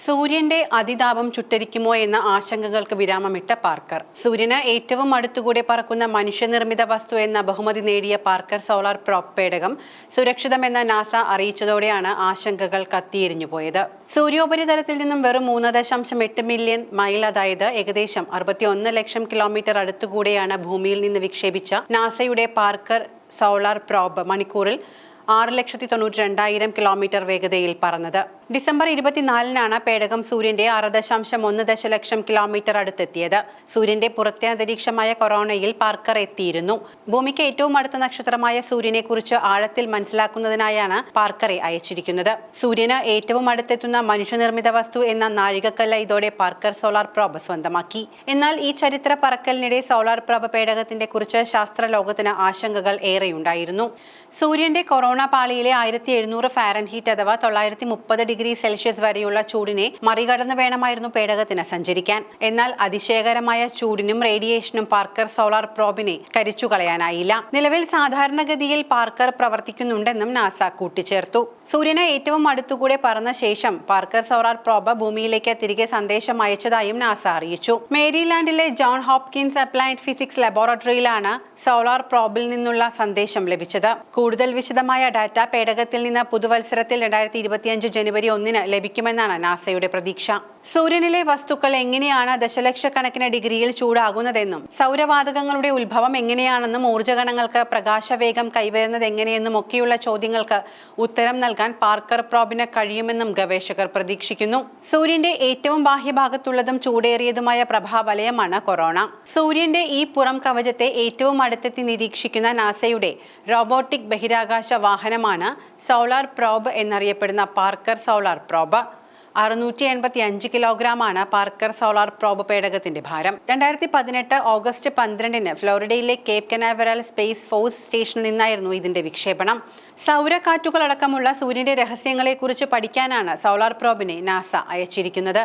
സൂര്യന്റെ അതിതാപം ചുട്ടരിക്കുമോ എന്ന ആശങ്കകൾക്ക് വിരാമമിട്ട പാർക്കർ. സൂര്യന് ഏറ്റവും അടുത്തുകൂടെ പറക്കുന്ന മനുഷ്യനിർമ്മിത വസ്തു എന്ന ബഹുമതി നേടിയ പാർക്കർ സോളാർ പ്രോബ് പേടകം സുരക്ഷിതമെന്ന നാസ അറിയിച്ചതോടെയാണ് ആശങ്കകൾ കത്തിയെരിഞ്ഞുപോയത്. സൂര്യോപരിതലത്തിൽ നിന്നും വെറും 3.8 മില്യൺ മൈൽ, അതായത് ഏകദേശം 61 ലക്ഷം കിലോമീറ്റർ അടുത്തുകൂടെയാണ് ഭൂമിയിൽ നിന്ന് വിക്ഷേപിച്ച നാസയുടെ പാർക്കർ സോളാർ പ്രോബ് മണിക്കൂറിൽ 6,92,000 കിലോമീറ്റർ വേഗതയിൽ പറന്നത്. ഡിസംബർ 24-നാണ് പേടകം സൂര്യന്റെ 6.1 ദശലക്ഷം കിലോമീറ്റർ അടുത്തെത്തിയത്. സൂര്യന്റെ പുറത്തെ അന്തരീക്ഷമായ കൊറോണയിൽ പാർക്കർ എത്തിയിരുന്നു. ഭൂമിക്ക് ഏറ്റവും അടുത്ത നക്ഷത്രമായ സൂര്യനെ കുറിച്ച് ആഴത്തിൽ മനസ്സിലാക്കുന്നതിനായാണ് പാർക്കറെ അയച്ചിരിക്കുന്നത്. സൂര്യന് ഏറ്റവും അടുത്തെത്തുന്ന മനുഷ്യനിർമ്മിത വസ്തു എന്ന നാഴികക്കല്ല് ഇതോടെ പാർക്കർ സോളാർ പ്രോബ് സ്വന്തമാക്കി. എന്നാൽ ഈ ചരിത്ര പറക്കലിനിടെ സോളാർ പ്രോബ് പേടകത്തിന്റെ കുറിച്ച് ശാസ്ത്രലോകത്തിന് ആശങ്കകൾ ഏറെയുണ്ടായിരുന്നു. സൂര്യന്റെ കൊറോണ പാളിയിലെ 1700 ഫാരൻഹീറ്റ് അഥവാ 930 ഡിഗ്രി സെൽഷ്യസ് വരെയുള്ള ചൂടിനെ മറികടന്ന് വേണമായിരുന്നു പേടകത്തിന് സഞ്ചരിക്കാൻ. എന്നാൽ അതിശയകരമായ ചൂടിനും റേഡിയേഷനും പാർക്കർ സോളാർ പ്രോബിനെ കരിച്ചു കളയാനായില്ല. നിലവിൽ സാധാരണഗതിയിൽ പാർക്കർ പ്രവർത്തിക്കുന്നുണ്ടെന്നും നാസ കൂട്ടിച്ചേർത്തു. സൂര്യന് ഏറ്റവും അടുത്തുകൂടെ പറന്ന ശേഷം പാർക്കർ സോളാർ പ്രോബ് ഭൂമിയിലേക്ക് തിരികെ സന്ദേശം അയച്ചതായും നാസ അറിയിച്ചു. മേരിലാൻഡിലെ ജോൺ ഹോപ്കിൻസ് അപ്ലൈഡ് ഫിസിക്സ് ലബോറട്ടറിയിലാണ് സോളാർ പ്രോബിൽ നിന്നുള്ള സന്ദേശം ലഭിച്ചത്. കൂടുതൽ വിശദമായ ഡാറ്റ പേടകത്തിൽ നിന്ന് പുതുവത്സരത്തിൽ 2025 ജനുവരി 1-ന് ലഭിക്കുമെന്നാണ് നാസയുടെ പ്രതീക്ഷ. സൂര്യനിലെ വസ്തുക്കൾ എങ്ങനെയാണ് ദശലക്ഷക്കണക്കിന് ഡിഗ്രിയിൽ ചൂടാകുന്നതെന്നും സൗരവാതകങ്ങളുടെ ഉത്ഭവം എങ്ങനെയാണെന്നും ഊർജ്ജകണങ്ങൾക്ക് പ്രകാശവേഗം കൈവരുന്നത് എങ്ങനെയെന്നും ഒക്കെയുള്ള ചോദ്യങ്ങൾക്ക് ഉത്തരം നൽകാൻ പാർക്കർ പ്രോബിന് കഴിയുമെന്നും ഗവേഷകർ പ്രതീക്ഷിക്കുന്നു. സൂര്യന്റെ ഏറ്റവും ബാഹ്യഭാഗത്തുള്ളതും ചൂടേറിയതുമായ പ്രഭാവലയമാണ് കൊറോണ. സൂര്യന്റെ ഈ പുറം കവചത്തെ ഏറ്റവും അടുത്തെത്തി നിരീക്ഷിക്കുന്ന നാസയുടെ റോബോട്ടിക് ബഹിരാകാശ വാഹനമാണ് സോളാർ പ്രോബ് എന്നറിയപ്പെടുന്ന പാർക്കർ സോളാർ പ്രോബ്. 685 കിലോഗ്രാമാണ് പാർക്കർ സോളാർ പ്രോബ് പേടകത്തിന്റെ ഭാരം. 2018 ഓഗസ്റ്റ് 12-ന് ഫ്ലോറിഡയിലെ കേപ്പ് കനാവറൽ സ്പേസ് ഫോഴ്സ് സ്റ്റേഷനിൽ നിന്നായിരുന്നു ഇതിന്റെ വിക്ഷേപണം. സൗരക്കാറ്റുകളടക്കമുള്ള സൂര്യന്റെ രഹസ്യങ്ങളെക്കുറിച്ച് പഠിക്കാനാണ് സോളാർ പ്രോബിനെ നാസ അയച്ചിരിക്കുന്നത്.